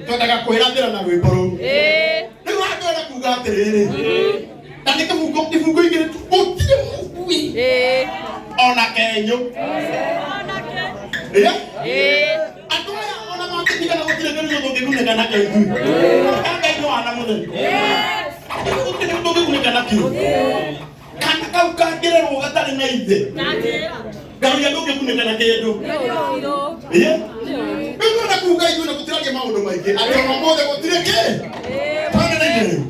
twendaga kwirathira na rwimbo ru ni wagora kuga atiriri na ni kifungo igire gutire mukui ona kenyo andu aya ona makitigana gutire kenyo ndungikuneka na kenyu kangaino ana mutheri gutire ndungikuneka na kenyu kana kau kangirerwo gatari na ithe Gari yangu kuneka na kindu. Ndio na kuga hiyo na kutiragia maundu maingi. Ati ona mothe gutire ki? Pana nige.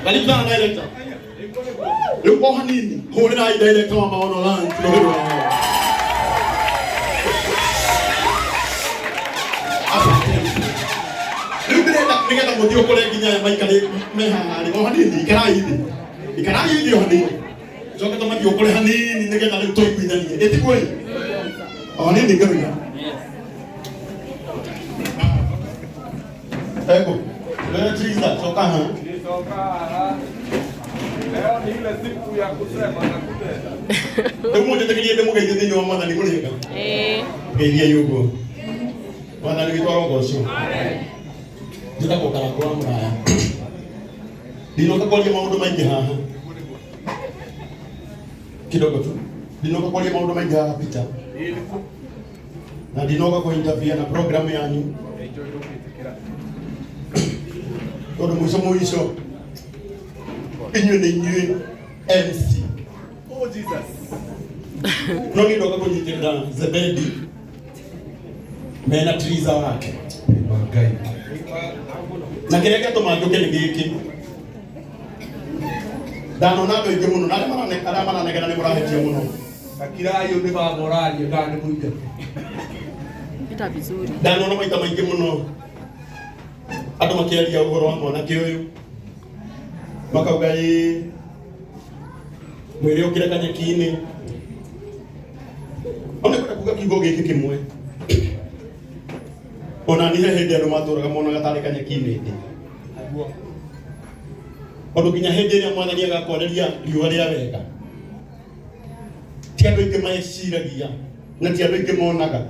Alipana director. Yupo hanini? Hona director wa maono land. Ningenda muthio kule nginya maikare mehari o hanini ikara hivi hanini joka to mathio kule hanini ningenda riu toikuithanie eti kweli hanini ngaruga ego leo triza toka ha leo ni ile siku ya kusema na kutenda ndio mmoja tekirie demo gaite thini wa mwana ni kulenga ngeithia yugo mwana ni witwa rogocio amen Jika kwa karakora muraya Dinoka kwalia maundu maingi haha kidogo tu Dinoka kwalia maundu maingi haha Peter na dinoka kwa interview na programu yanyu Todo mwisho Inyo ni nyue MC Oh Jesus Noni doka kwa nyitenda Zebedi Mena triza wake Magai na kireke to majuke ni giki dano nado ije muno nale mana negana ni murahetie muno akira ayo ni ba morali ndani muije ita vizuri dano no maita maingi muno ado makiaria uhoro wa mwana kioyo makaugai mwiri ukire kanyekini one kuna kuga kigo giki kimwe Ona ni hende ndo maturaga mona gatari kanyekini ndi Ondo kinya hende ria mwathani agakworeria riua ria wega ti andu ingi maeciragia na ti andu ingi monaga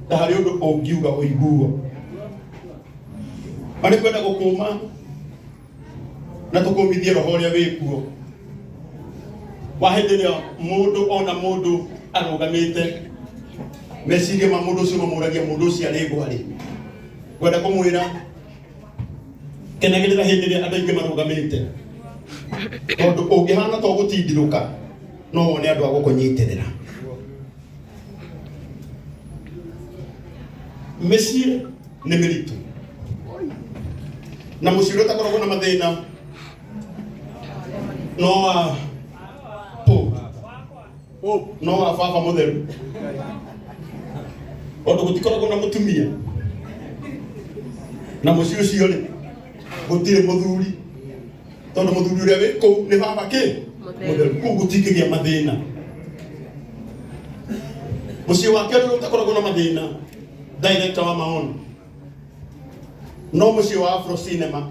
ta hari undu ungiuga uiguo ani kwenda gukuma na tukumithie roho ria wikuo wa hende ria mundu ona mundu arugamite meciria ma mundu ucio mamuragia mundu ucio ari gwari Gwenda kumwira kenagirira hindi ria andu aingi marugamite tondu ungihana to gutindiruka no wone andu agukunyitirira mĩciĩ nĩ mĩritũ na mũciĩ ũrĩa ũtakoragwo na mathĩna no wa no wa baba mũtheru tondu gũtikoragwo na mũtumia na mũciĩ ũcio rĩ gũtirĩ mũthuri tondu mũthuri ũrĩa wĩ kũu nĩ baba kĩ mũtheru kũu gũtingĩgĩa mathĩna mũciĩ wake ũrĩa ũtakoragwo na mathĩna director wa maono no mũciĩ wa Afro Cinema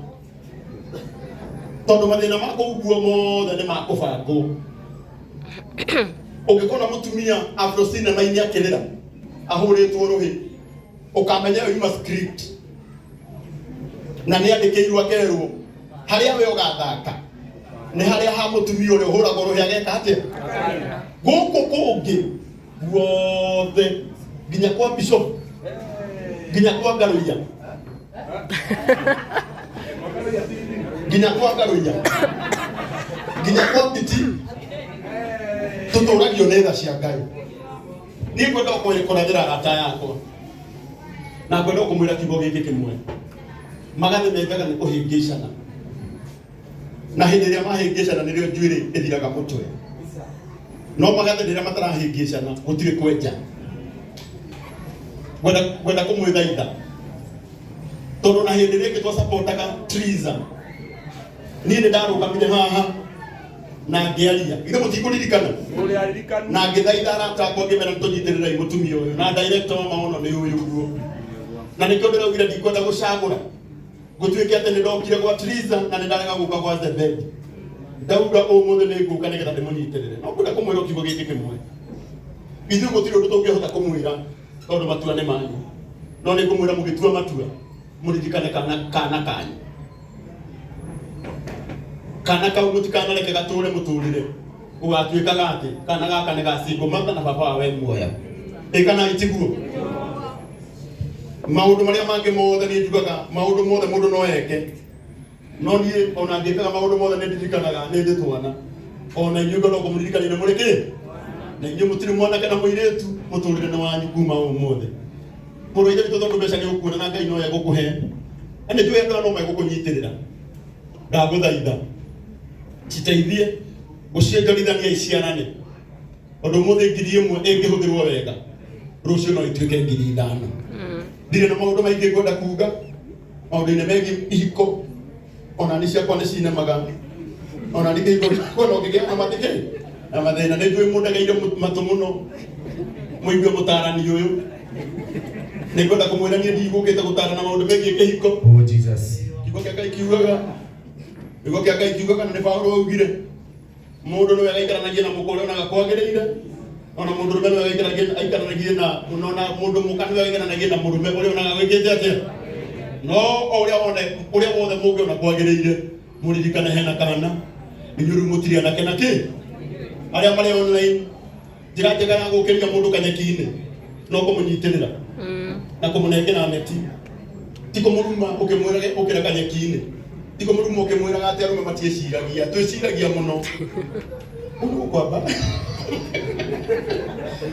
tondu mathĩna ma kũu guo mothe nĩ ma kũbangwo ũngĩkona mũtumia Afro Cinema-inĩ akĩrĩra ahũrĩtwo rũhĩ ũkamenya yuma script na nĩ andĩkĩirwo akerwo harĩa we ũgathaka nĩ harĩa ha mũtumia ũrĩa ũhũragwo rũhĩ ageka atĩa gũkũ kũngĩ guothe nginya kwa bishop nginya kwa Ngaruiya nginya kwa Ngaruiya nginya kwa Biti tutũragio nĩ tha cia Ngai niĩ ngwenda kũrathĩra arata yakwa na ngwenda kũmwĩra kiugo gĩkĩ kĩmwe magathe mengaga nĩ kũhĩngĩcana na hĩndĩ ĩrĩa mahĩngĩcana nĩrĩo njuĩrĩ ĩthiraga mũtwe no magathe rĩrĩa matarahĩngĩcana gũtirĩ kwenja gwenda kũmwĩthaitha tondu na hĩndĩ ĩrĩa twasapotaga Triza niĩ nĩ ndarũgamire haha na ngĩaria ithe mũtikũririkana na ngĩthaitha arata akwa ngĩmera nĩtũnyitĩrĩrai mũtumia ũyũ na director wa maono nĩ ũyũ guo na nĩkĩo ndĩraugire ndikwenda gũcagũra gũtuĩke atĩ nĩndokire gwa Triza na nĩndarega gũka gwa Zebedi ndauga ũmũthĩ nĩngũka nĩgetha ndĩmũnyitĩrĩre no ngwenda kũmwĩra kiugo gĩkĩ kĩmwe ithuĩ gũtirĩ ũndũ tũngĩhota kũmwĩra tondu matua nĩ manyu no nĩngũmwĩra mũgĩtua matua mũririkane kana kanyu kana kau mũtikanareke gatũre mũtũrĩre ũgatuĩkaga atĩ kana gaka nĩ gacingwo matha na baba wawe muoya ĩkana itiguo maũndũ marĩa mangĩ mothe nĩ njugaga maũndũ mothe mũndũ no eke no niĩ ona ngĩkaga maũndũ mothe nĩ ndirikanaga nĩ ndĩ twana ona inyuĩ ngona kũmũririkanĩre mũrĩ kĩ na inyuĩ mũtirĩ mwanake na mũirĩtu mũtũrĩre-inĩ wanyu kuma ũmũthĩ mũrũ ithe witũ tondu mbeca nĩ ũkuona na Ngai no egũkũhe na nĩ njũĩ andũ no megũkũnyitĩrĩra ndagũthaitha citeithie gũcionjorithania iciarane ũndũ ũmũthĩ 1,000 ĩngĩhũthĩrwo wega rũciũ no ituĩke 5,000 ndirĩ na maũndũ maingĩ ngwenda kuga maũndũ-inĩ megiĩ ihiko ona nĩ ciakwa nĩ cinemaga ona nĩ kĩhiko no kĩgĩa na matikĩ na mathĩna nĩ njũĩ mũndegeire matũ mũno mũigue mũtarani ũyũ nĩ ngwenda kũmwĩra niĩ ndigũkĩte gũtarana maũndũ megiĩ kĩhiko kiugo kĩa Ngai kiugaga kiugo kĩa Ngai kiugaga na nĩ Paulo augire mũndũ nĩ wega aikaranagie na mũkũrĩa onaga kwagĩrĩire ona mũndũ rũme nĩ wega aikaranagie na mũndũ mũka nĩ wega aikaranagie na mũrũme ũrĩa onaga gwĩkĩte atĩa no ũrĩa wothe mũngĩona kwagĩrĩire mũririkane hena kana inyuĩ rĩu mũtirĩ anake na kĩ arĩa marĩ online njĩra njega ya gũkĩria mũndũ kanyeki-inĩ no kũmũnyitĩrĩra na kũmũnengera neti ti kũmũruma ũkĩmwĩra ũkĩra kanyeki-inĩ ti kũmũruma ũkĩmwĩraga atĩ arũme matiĩciragia twĩciragia mũno ũguo kwamba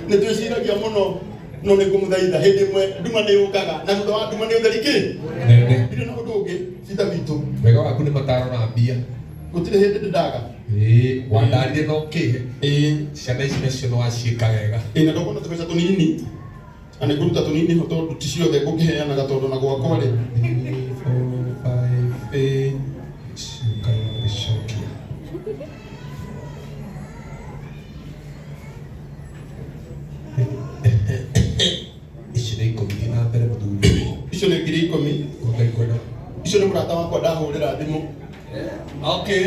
nĩ twĩciragia mũno no nĩ ngũmũthaitha hĩndĩ ĩmwe nduma nĩ yũkaga na thutha wa nduma nĩ ũtheri kĩ ndirĩ na ũndũ ũngĩ bita witũ wega waku nĩ mataro na mbia gũtirĩ hĩndĩ ndĩndaga wandarire no kĩhe ciana ici nacio no waciĩka wega na ndokona tũbeca tũnini na nĩ ngũruta tũnini tondũ ti ciothe ngũkĩheanaga tondũ na gwakwa rĩ 4, 5, 8 ciũkaga ici nĩ 10 na mbere mũthuri icio nĩ 10,000 ũkaikwenda icio nĩ mũrata wakwa ndahũrĩra thimũ okay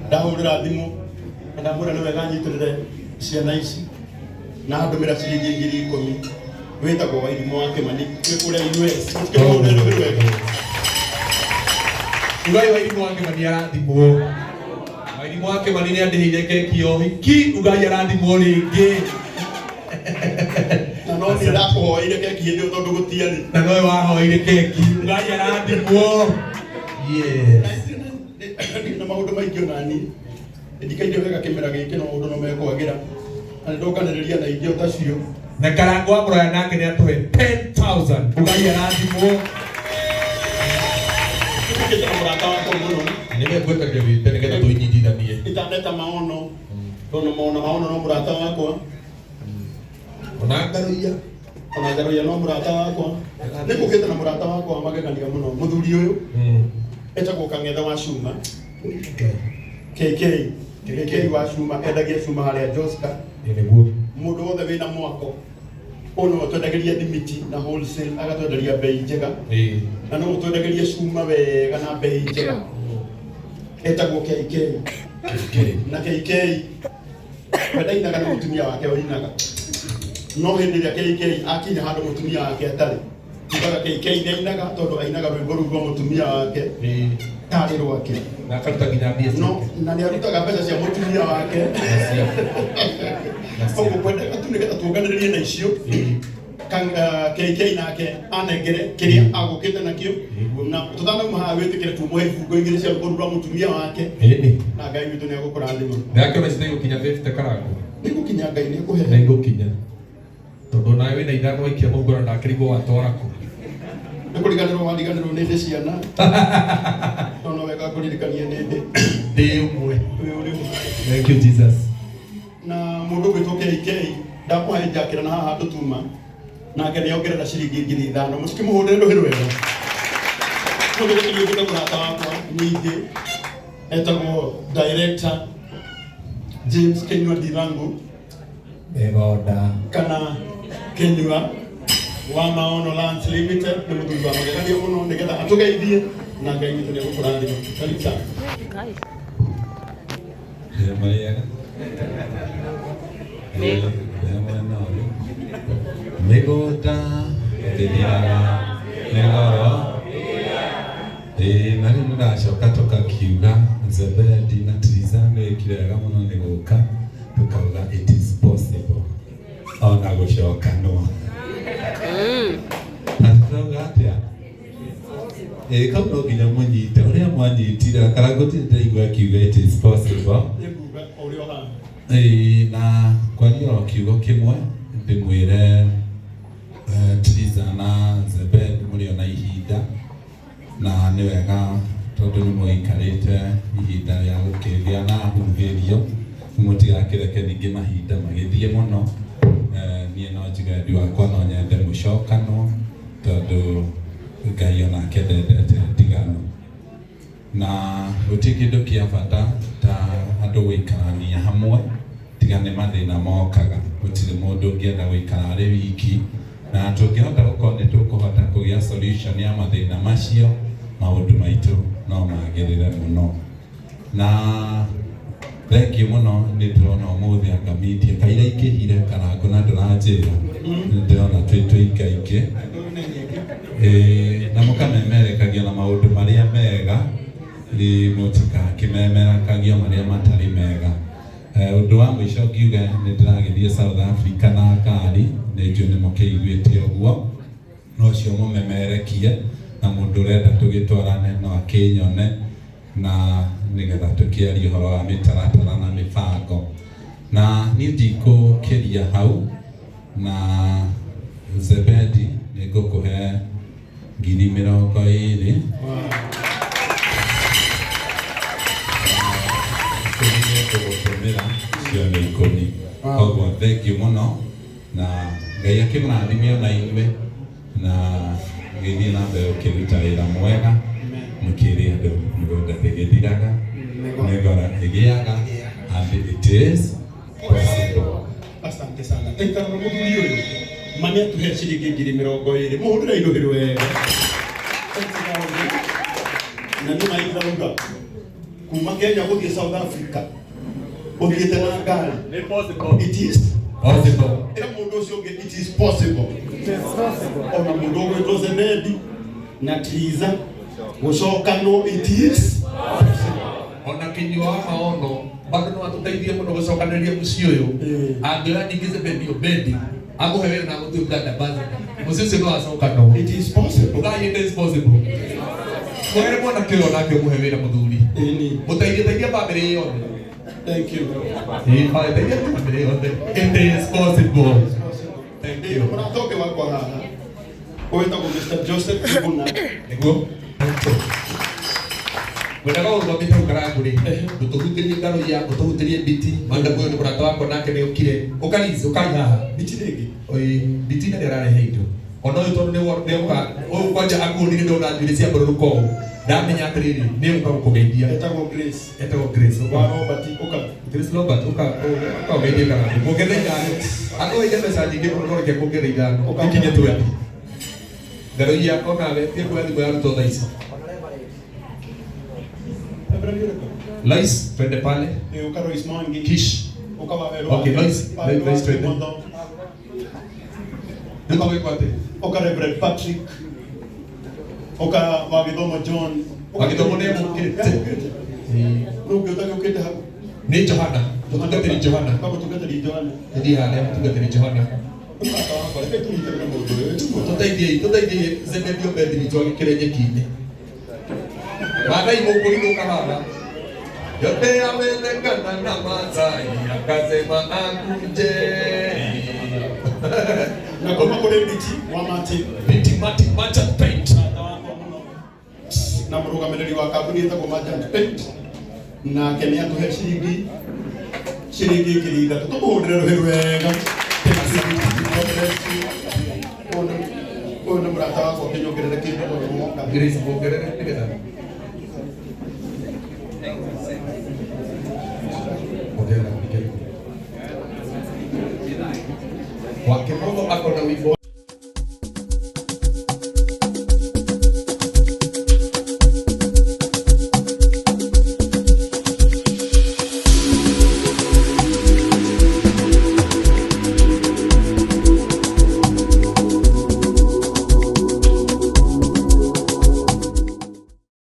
ndahũrĩra thimũ na ndamwĩra nĩ wega nyitĩrĩre ciana ici na ndũmĩra ciringi 10,000 wĩtagwo Wairimu wa Kĩmani wĩ kũrĩa US Ugai Wairimu wa Kĩmani arathimwo Wairimu wa Kĩmani nĩ andĩhĩire keki ya ũhiki Ugai arathimwo rĩngĩ na no Nĩ ndakũhoire keki hĩndĩ ĩyo tondũ gũtiarĩ. Na nowe wahoire keki. Ngai arathimwo. Yes. Na maũndũ maingĩ onani. Ndikainde wega kĩmera gĩkĩ no maũndũ no mekwagĩra. Na ndokanĩrĩria na ingĩ otacio. Na Karangu wa Mũraya nake nĩ atũhe 10,000. Ngai arathimwo. Nĩkĩte mũrata wakwa mũno. Nĩgwĩtagia wĩte nĩgetha tũinyitithanie. Itandeta maono. Tondũ maono no mũrata wakwa. Ona Ngaruia no mũrata wakwa. Nĩgũkĩte na mũrata wakwa magegania mũno. Mũthuri ũyũ etagwo Kang'ethe wa Cuma. KK wa Cuma endagia cuma harĩa Joska. Nĩguo. Mũndũ wothe wĩna mwako. Ono twendagĩria thimiti na wholesale agatwenderia bei njega. Na no twendagĩria cuma wega na bei njega. Etagwo KK. Na KK wendainaga na mũtumia wake oinaga. No hĩndĩ ĩrĩa KK akinya handũ mũtumia wake atarĩ. Tugaga KK ndainaga tondũ ainaga rwĩmbo rũu rwa mũtumia wake. Tarĩ rwake. Na akaruta nginya mbia ciake. No, na nĩ arutaga mbeca cia mũtumia wake. Koguo kwendaga tu nĩgetha tuonganĩrĩrie na icio. KK nake anengere kĩrĩa agũkĩte nakĩo. Na tũtanauma haha wĩtĩkĩre tumuhe ibungo igĩrĩ cia rwĩmbo rwa mũtumia wake. Na Ngai witũ nĩ egũkũrathima. Ndakĩona citagũkinya 50 Karangu. Nĩgũkinya Ngai nĩ ekũhe. Nĩgũkinya. Tondũ nawe wĩna ithano waikia mũgũra na akĩrigwo watwara kũ. Nĩkũriganĩrwo wariganĩrwo nĩ ndĩ ciana. No wega kũririkania nĩ ndĩ. Ndĩ ũmwe. Thank you Jesus. Na mũndũ gwĩtwo KK ndakũhe njakĩra na haha tũtuma. Nake nĩ ongerera ciringi 5,000. Mũtikĩmũhũrĩre rũhĩ rwega. Mũndũ gũkĩria mũrata wakwa ningĩ etagwo director James Kenyua Ndirangu. Egoda. Kana Kenyua wa Maono Lands Limited nĩ mũthuri wa magegania mũno nĩgetha atũgeithie na Ngai witũ nĩ egũkũrathima. Karibu sana. Mĩgũnda ndĩthiaga nĩ goro. Na rĩu nĩracoka tũkakiuga Zebedi na Triza nĩwĩkire wega mũno nĩ gũka tukauga it is possible ona gũcokanwo. Na tũrauga atĩa? Kau no nginya mũnyite ũrĩa mwanyitire Karangu ndaigua akiuga it is possible. Na kwaria o kiugo kĩmwe ndĩmwĩre Triza na Zebedi mũrĩ ona ihinda na nĩ wega tondũ nĩ mũikarĩte ihinda rĩa gũkĩgĩa na hũthĩrio mũtigakĩreke ningĩ mahinda magĩthiĩ mũno. Niĩ no njigendi wakwa no nyende mũcokano tondũ Ngai onake ndendete ndigano. Na gũtirĩ kĩndũ kĩa bata ta andũ gũikarania hamwe tiga nĩ mathĩna mokaga. Gũtirĩ mũndũ ũngĩenda gũikara arĩ wiki. Na tũngĩhota gũkorwo nĩ tũkũhota kũgĩa solution ya mathĩna macio maũndũ maitũ no magĩrĩre mũno. Na thank you mũno nĩ ndĩrona ũmũthĩ anga media kaira ikĩhire Karangu na ndũranjĩra. Nĩ ndĩrona twĩ tũingaingĩ. Na mũkamemerekagia na maũndũ marĩa mega mũtikakĩmemerakagio marĩa matarĩ mega. Ũndũ wa mũico ngiuga nĩ ndĩragĩthiĩ South Africa na ngari nĩ njũĩ nĩ mũkĩiguĩte ũguo. No ũcio mũmemerekie na mũndũ ũrenda tũgĩtwarane no akĩnyone na nĩgetha tũkĩarie ũhoro wa mĩtaratara na mĩbango. Na niĩ ndikũkĩria hau na Zebedi nĩ ngũkũhe 20,000. Gũtũmĩra cio nĩ 10. Koguo thank you mũno na Ngai akĩmũrathime ona inyuĩ na gĩthiĩ na mbere ũkĩruta wĩra mwega mũkĩrĩ andũ mĩgũnda ndĩgĩthiraga mĩgora ĩgĩaga and it is possible. Asante sana. Taitara na mũthuri ũyũ mami atuhe ciringi 20,000 mũhũrĩre irũhĩ wega. Na nĩ maigauga kuma Kenya gũthiĩ South Africa ũthiĩte na ngari. It is possible. Ĩra mũndũ ũcio ũngĩ it is possible. Ona mũndũ ũgwĩtwo Zebedi na Triza gũcokanwo it is possible. Ona Kenyua wa Maono bado no atũteithie mũno gũcokanĩrĩria mũciĩ ũyũ. Angĩoya ningĩ Zebedi Obedi Amuhe wĩra na gũtuĩka ambassador. Mũciĩ ũcio no acoka no. It is possible. It is possible. Mwere mwanake ũyũ nake mũhe wĩra mũthuri. Mũteithie bamĩrĩ yothe. Thank you. Teithia bamĩrĩ yothe. It is possible. Thank you. Mũratoke wakwa haha. Wĩtagwo Mr. Joseph Muna. Nĩguo. Mwendaga ũrũgamĩte hau karangũ-rĩ, ndũtũhutĩrie ngaro ya ũtũhutĩrie biti, mandagu ũyũ nĩ mũrata wakwa nake nĩ ũkire. Ũkarici, ũkari haha. Biti rĩngĩ. Biti nĩ ararehe indo. Ona ũyũ tondũ nĩ ũka, ũyũ kwanja akuonire ndona njuĩrĩ cia mbũrũrũka ũũ. Ndamenya atĩrĩrĩ, nĩ ũka gũkũgeithia. Etagwo Grace. Etagwo Grace. Wa Robert, ũka. Grace Robert, ũka ũgeithie karangũ. Mũngethe ithano. Andũ aige mbeca nyingĩ mũno no reke mũngethe ithano. Ikinye 20. Ngaro yakwa nawe, thiĩ kuoya thimũ ya arutwo thaa ici. Lois, twende pale. Lois Mwangi. Kish. Okay, Lois twende. Ndio wewe kwate. Reverend Patrick. Wagithomo John. Wagithomo ndio mkete. Ndio unataka ukete hapo. Ni Johana. Tutungateni Johana. Kama tutungateni Johana. Ndio hale tutungateni Johana. Tutaithie Zebedio Bedri twagikire nyeki-inĩ. Magai mũkũrinũka haha. Yote yamenekana na Masai akasema akuje. Na kama kule biti Merchant Paint. Na mũrũgamĩrĩri wa kambuni ĩtagwo Merchant Paint. Na kenia tuhe ciringi ngiri ithatũ tũmũhũrĩre rũhĩ rwega. Ũyũ nĩ mũrata wakwa kĩnyongerere kĩndũ tondũ mũmoka. Grace mũngerere nĩgetha. Wakimogo ako na wimbo